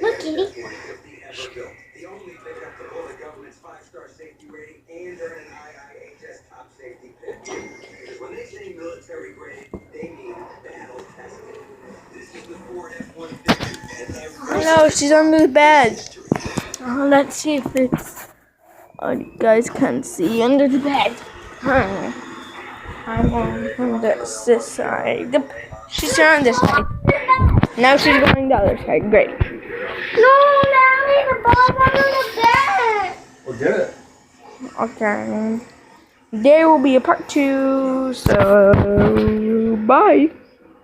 Look, kitty. The only pickup to pull the government's 5-star safety rating and earn an IIHS top safety pick. Because when they say military grade, they mean battle tested. This is the Ford F-150 and every No, she's under the bed. Let's see if it's. Oh, you guys can see under the bed. I'm on this side. She's on this side. Now she's going the other side. Great. No, Natalie, the ball's under the bed. Well, get it. Okay. There will be a part 2. So, bye.